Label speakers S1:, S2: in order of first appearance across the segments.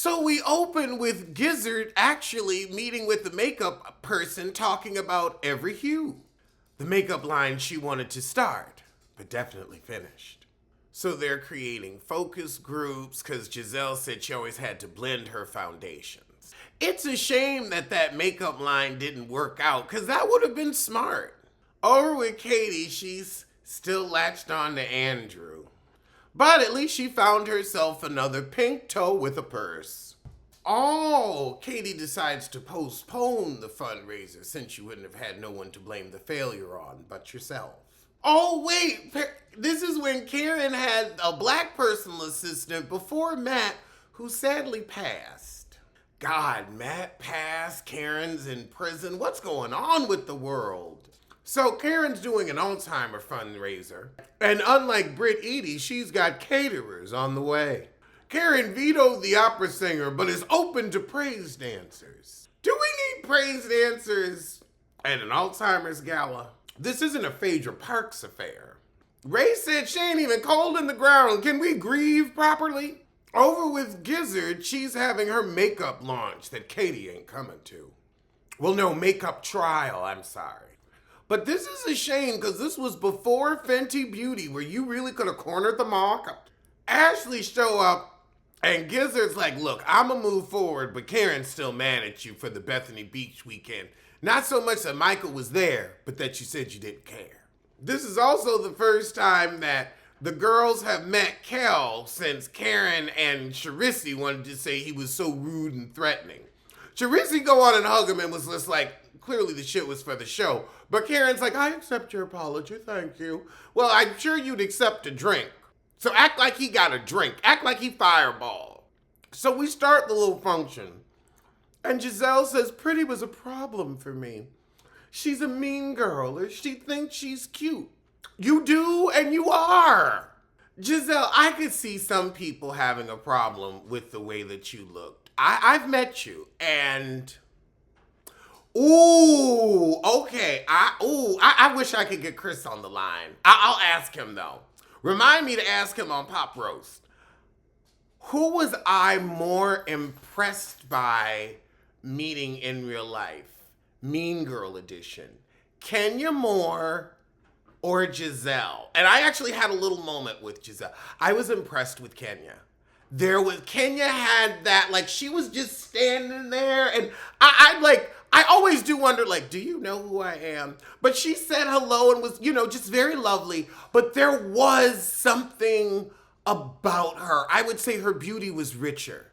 S1: So we open with Gizzard actually meeting with the makeup person talking about every hue. The makeup line she wanted to start, but definitely finished. So they're creating focus groups because Giselle said she always had to blend her foundations. It's a shame that makeup line didn't work out because that would have been smart. Over with Katie, she's still latched on to Andrew. But at least she found herself another pink toe with a purse. Oh, Katie decides to postpone the fundraiser since you wouldn't have had no one to blame the failure on but yourself. Oh, wait, this is when Karen had a black personal assistant before Matt, who sadly passed. God, Matt passed, Karen's in prison. What's going on with the world? So Karen's doing an Alzheimer fundraiser, and unlike Britt Eady, she's got caterers on the way. Karen vetoed the opera singer, but is open to praise dancers. Do we need praise dancers at an Alzheimer's gala? This isn't a Phaedra Parks affair. Ray said she ain't even cold in the ground. Can we grieve properly? Over with Gizzard, she's having her makeup launch that Katie ain't coming to. Well, no, makeup trial, I'm sorry. But this is a shame because this was before Fenty Beauty where you really could have cornered the market. Ashley show up and Gizzard's like, look, I'm going to move forward, but Karen's still mad at you for the Bethany Beach weekend. Not so much that Michael was there, but that you said you didn't care. This is also the first time that the girls have met Kel since Karen and Charisse wanted to say he was so rude and threatening. Charisse go on and hug him and was just like, clearly the shit was for the show. But Karen's like, I accept your apology, thank you. Well, I'm sure you'd accept a drink. So act like he got a drink. Act like he fireball. So we start the little function. And Giselle says, Pretty was a problem for me. She's a mean girl, or she thinks she's cute. You do, and you are. Giselle, I could see some people having a problem with the way that you looked. I've met you, and... Ooh, okay. I wish I could get Chris on the line. I'll ask him, though. Remind me to ask him on PopRoast. Who was I more impressed by meeting in real life? Mean Girl edition. Kenya Moore or Giselle? And I actually had a little moment with Giselle. I was impressed with Kenya. Kenya had that, like, she was just standing there, and I always do wonder, like, do you know who I am? But she said hello and was, just very lovely. But there was something about her. I would say her beauty was richer.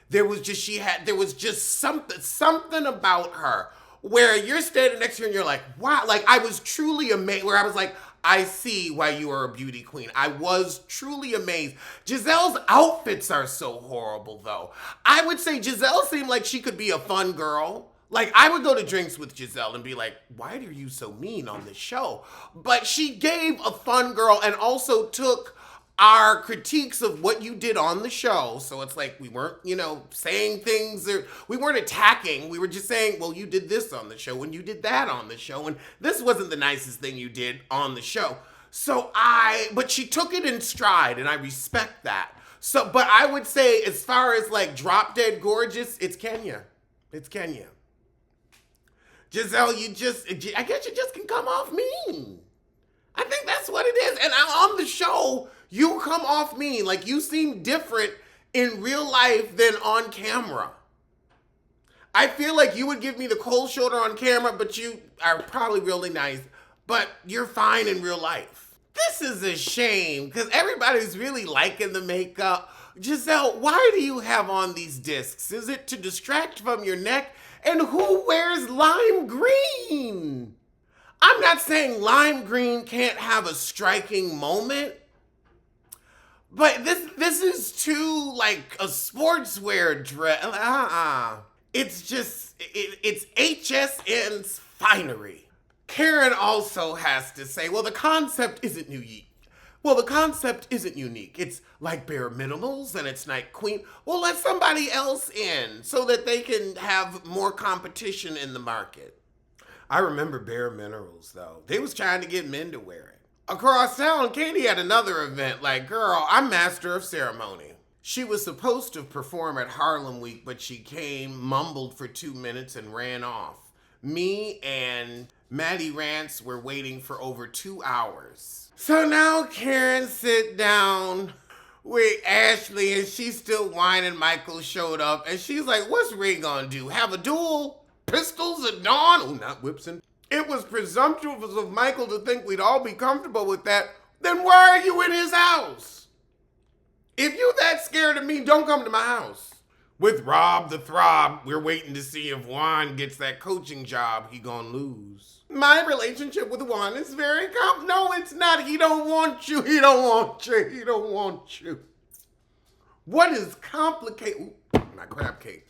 S1: There was just something about her where you're standing next to her and you're like, wow. Like, I was truly amazed, where I was like, I see why you are a beauty queen. I was truly amazed. Giselle's outfits are so horrible, though. I would say Giselle seemed like she could be a fun girl. Like, I would go to drinks with Giselle and be like, why are you so mean on this show? But she gave a fun girl and also took our critiques of what you did on the show. So it's like we weren't, saying things, or we weren't attacking. We were just saying, well, you did this on the show and you did that on the show. And this wasn't the nicest thing you did on the show. But she took it in stride and I respect that. So, but I would say as far as like drop dead gorgeous, it's Kenya. It's Kenya. Giselle, I guess you just can come off mean. I think that's what it is. And on the show, you come off mean. Like, you seem different in real life than on camera. I feel like you would give me the cold shoulder on camera, but you are probably really nice. But you're fine in real life. This is a shame, because everybody's really liking the makeup. Giselle, why do you have on these discs? Is it to distract from your neck? And who wears lime green? I'm not saying lime green can't have a striking moment, but this is too like a sportswear dress. It's just, it's HSN's finery. Karen also has to say, well, the concept isn't unique. It's like bare minimals and it's Night Queen. Well, let somebody else in so that they can have more competition in the market. I remember Bare Minerals, though. They was trying to get men to wear it. Across town, Katie had another event like, girl, I'm master of ceremony. She was supposed to perform at Harlem Week, but she came, mumbled for 2 minutes, and ran off. Me and Maddie Rance were waiting for over 2 hours. So now Karen sit down with Ashley, and she's still whining. Michael showed up, and she's like, what's Ray gonna do? Have a duel? Pistols at dawn? Oh, not Whipson. It was presumptuous of Michael to think we'd all be comfortable with that. Then why are you in his house? If you that scared of me, don't come to my house. With Rob the Throb, we're waiting to see if Juan gets that coaching job he gonna lose. My relationship with Juan is very no, it's not. He don't want you. He don't want you. He don't want you. What is complicated? My crab cake.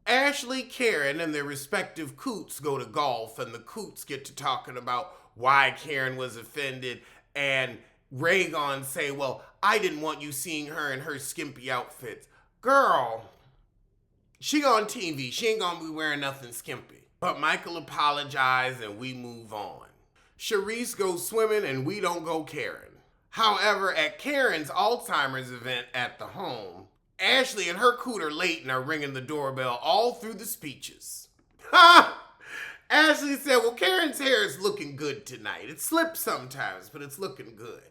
S1: Ashley, Karen, and their respective coots go to golf, and the coots get to talking about why Karen was offended, and Raygon say, well, I didn't want you seeing her in her skimpy outfits. Girl, she on TV. She ain't gonna be wearing nothing skimpy. But Michael apologized and we move on. Charisse goes swimming and we don't go Karen. However, at Karen's Alzheimer's event at the home, Ashley and her coot are late and are ringing the doorbell all through the speeches. Ha! Ashley said, well, Karen's hair is looking good tonight. It slips sometimes, but it's looking good.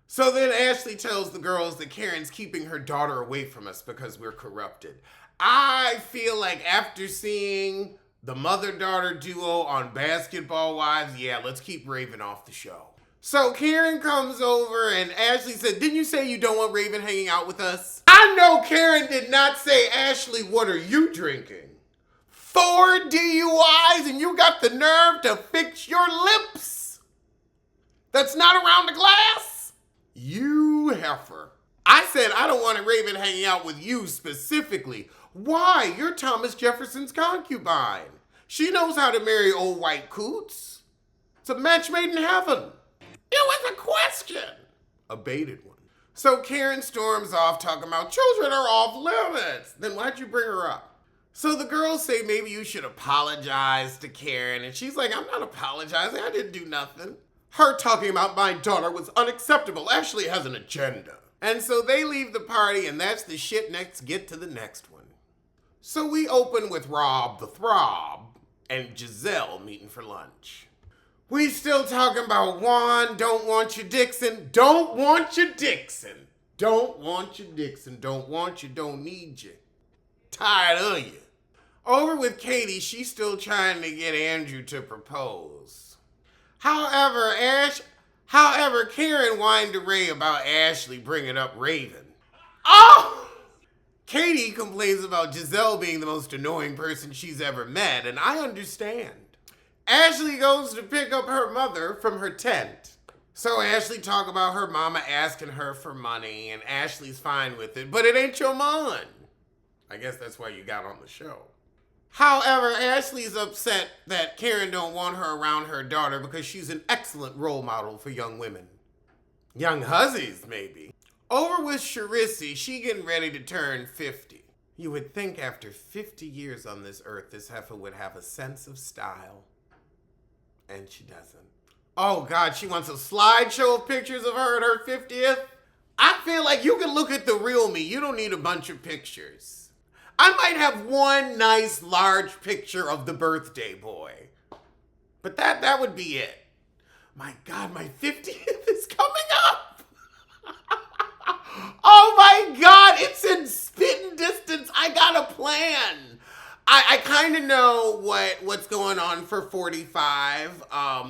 S1: So then Ashley tells the girls that Karen's keeping her daughter away from us because we're corrupted. I feel like after seeing the mother-daughter duo on Basketball Wives, yeah, let's keep Raven off the show. So Karen comes over and Ashley said, didn't you say you don't want Raven hanging out with us? I know Karen did not say, Ashley, what are you drinking? 4 DUIs and you got the nerve to fix your lips? That's not around the glass? You heifer. I said I don't want Raven hanging out with you specifically. Why? You're Thomas Jefferson's concubine. She knows how to marry old white coots. It's a match made in heaven. It was a question. A baited one. So Karen storms off talking about children are off limits. Then why'd you bring her up? So the girls say maybe you should apologize to Karen. And she's like, I'm not apologizing. I didn't do nothing. Her talking about my daughter was unacceptable. Ashley has an agenda. And so they leave the party, and that's the shit. Next, get to the next one. So we open with Rob the Throb and Giselle meeting for lunch. We still talking about Juan, don't want you Dixon, don't want you Dixon. Don't want you Dixon, don't want you, don't need you. Tired of you. Over with Katie, she's still trying to get Andrew to propose. However, Karen whined to Ray about Ashley bringing up Raven. Oh! Katie complains about Giselle being the most annoying person she's ever met, and I understand. Ashley goes to pick up her mother from her tent. So Ashley talk about her mama asking her for money, and Ashley's fine with it, but it ain't your mon. I guess that's why you got on the show. However, Ashley's upset that Karen don't want her around her daughter because she's an excellent role model for young women. Young hussies, maybe. Over with Charisse, she getting ready to turn 50. You would think after 50 years on this earth, this heifer would have a sense of style. And she doesn't. Oh God, she wants a slideshow of pictures of her at her 50th? I feel like you can look at the real me. You don't need a bunch of pictures. I might have one nice large picture of the birthday boy. But that would be it. My God, my 50th is coming up. Oh my God, it's in spitting distance. I got a plan. I kind of know what's going on for 45.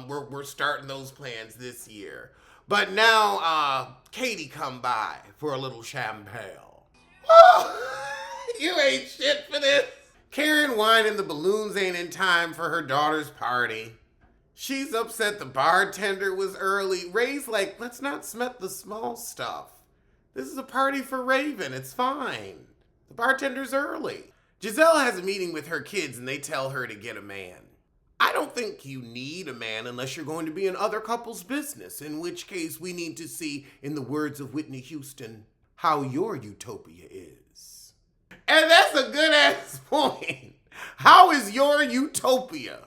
S1: We're starting those plans this year. But now, Katie come by for a little champagne. Oh, you ain't shit for this. Karen whining the balloons ain't in time for her daughter's party. She's upset the bartender was early. Ray's like, let's not sweat the small stuff. This is a party for Raven. It's fine. The bartender's early. Giselle has a meeting with her kids and they tell her to get a man. I don't think you need a man unless you're going to be in other couples' business, in which case we need to see, in the words of Whitney Houston, how your utopia is. And that's a good ass point. How is your utopia?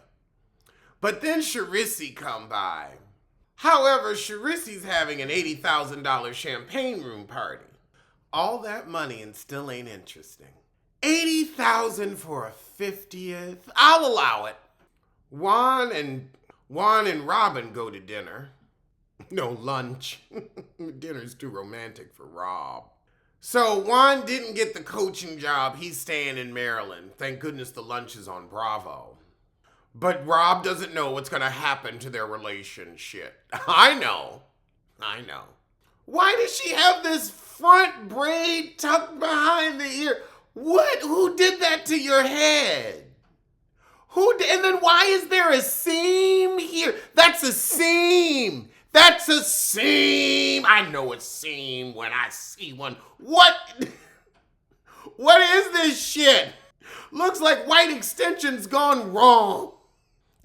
S1: But then Charisse come by. However, Charisse's having an $80,000 champagne room party. All that money and still ain't interesting. 80,000 for a 50th. I'll allow it. Juan and Robin go to dinner. No, lunch. Dinner's too romantic for Rob. So Juan didn't get the coaching job. He's staying in Maryland. Thank goodness the lunch is on Bravo. But Rob doesn't know what's going to happen to their relationship. I know. Why does she have this front braid tucked behind the ear? What? Who did that to your head? And then why is there a seam here? That's a seam. That's a seam. I know a seam when I see one. What? What is this shit? Looks like white extension's gone wrong.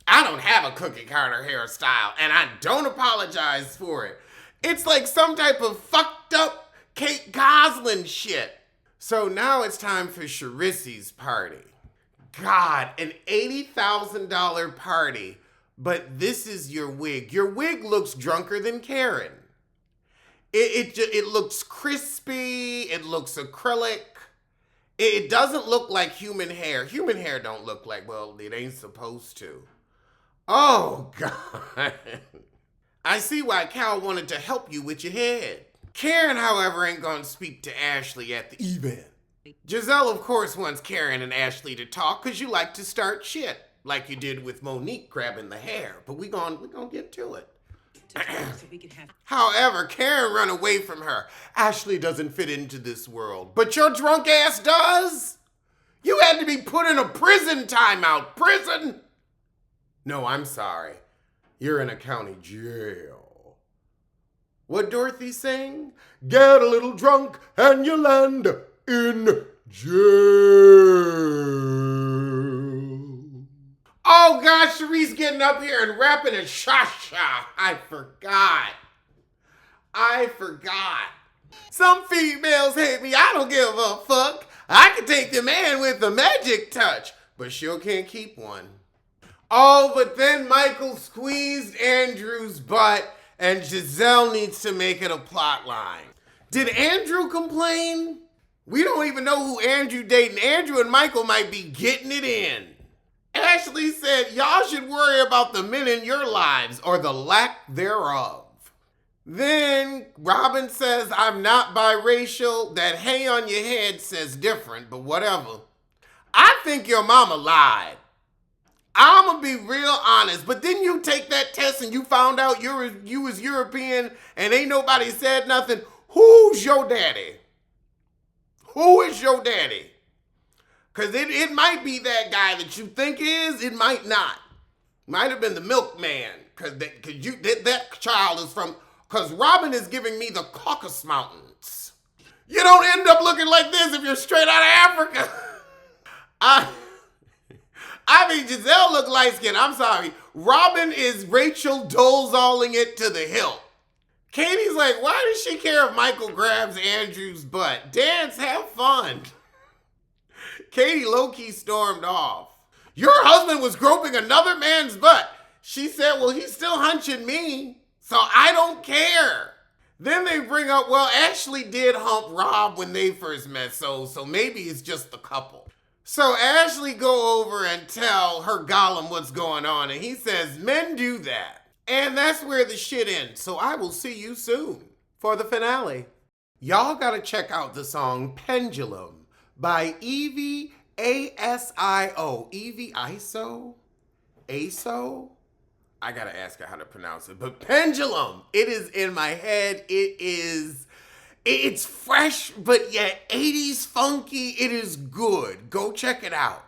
S1: I don't have a Cookie Carter hairstyle, and I don't apologize for it. It's like some type of fucked up Kate Gosselin shit. So now it's time for Charissy's party. God, an $80,000 party, but this is your wig. Your wig looks drunker than Karen. It looks crispy. It looks acrylic. It doesn't look like human hair. Human hair don't look like, well, it ain't supposed to. Oh, God. I see why Cal wanted to help you with your head. Karen, however, ain't gonna speak to Ashley at the event. Giselle, of course, wants Karen and Ashley to talk because you like to start shit, like you did with Monique grabbing the hair. But we gonna get to it. However, Karen run away from her. Ashley doesn't fit into this world, but your drunk ass does? You had to be put in a prison timeout. Prison? No, I'm sorry. You're in a county jail. What Dorothy sing? Get a little drunk and you land in jail. Oh gosh, Sharice getting up here and rapping a sha-sha. I forgot. Some females hate me. I don't give a fuck. I can take the man with the magic touch, but sure can't keep one. Oh, but then Michael squeezed Andrew's butt and Giselle needs to make it a plot line. Did Andrew complain? We don't even know who Andrew dating. Andrew and Michael might be getting it in. Ashley said, y'all should worry about the men in your lives or the lack thereof. Then Robin says, I'm not biracial. That hay on your head says different, but whatever. I think your mama lied. I'm gonna be real honest, but didn't you take that test and you found out you was European and ain't nobody said nothing? Who's your daddy? Who is your daddy? Because it might be that guy that you think is, it might not. Might have been the milkman, because that child is from, because Robin is giving me the Caucasus Mountains. You don't end up looking like this if you're straight out of Africa. I mean, Giselle look light-skinned. I'm sorry. Robin is Rachel Dolezalling it to the hilt. Katie's like, why does she care if Michael grabs Andrew's butt? Dance, have fun. Katie low-key stormed off. Your husband was groping another man's butt. She said, well, he's still hunching me, so I don't care. Then they bring up, well, Ashley did hump Rob when they first met, so maybe it's just the couple. So Ashley go over and tell her Gollum what's going on, and he says, men do that. And that's where the shit ends, so I will see you soon for the finale. Y'all gotta check out the song Pendulum by Evie Asio. Evie Iso? Aso? I gotta ask her how to pronounce it, but Pendulum, it is in my head. It's fresh, but yet 80s funky. It is good. Go check it out.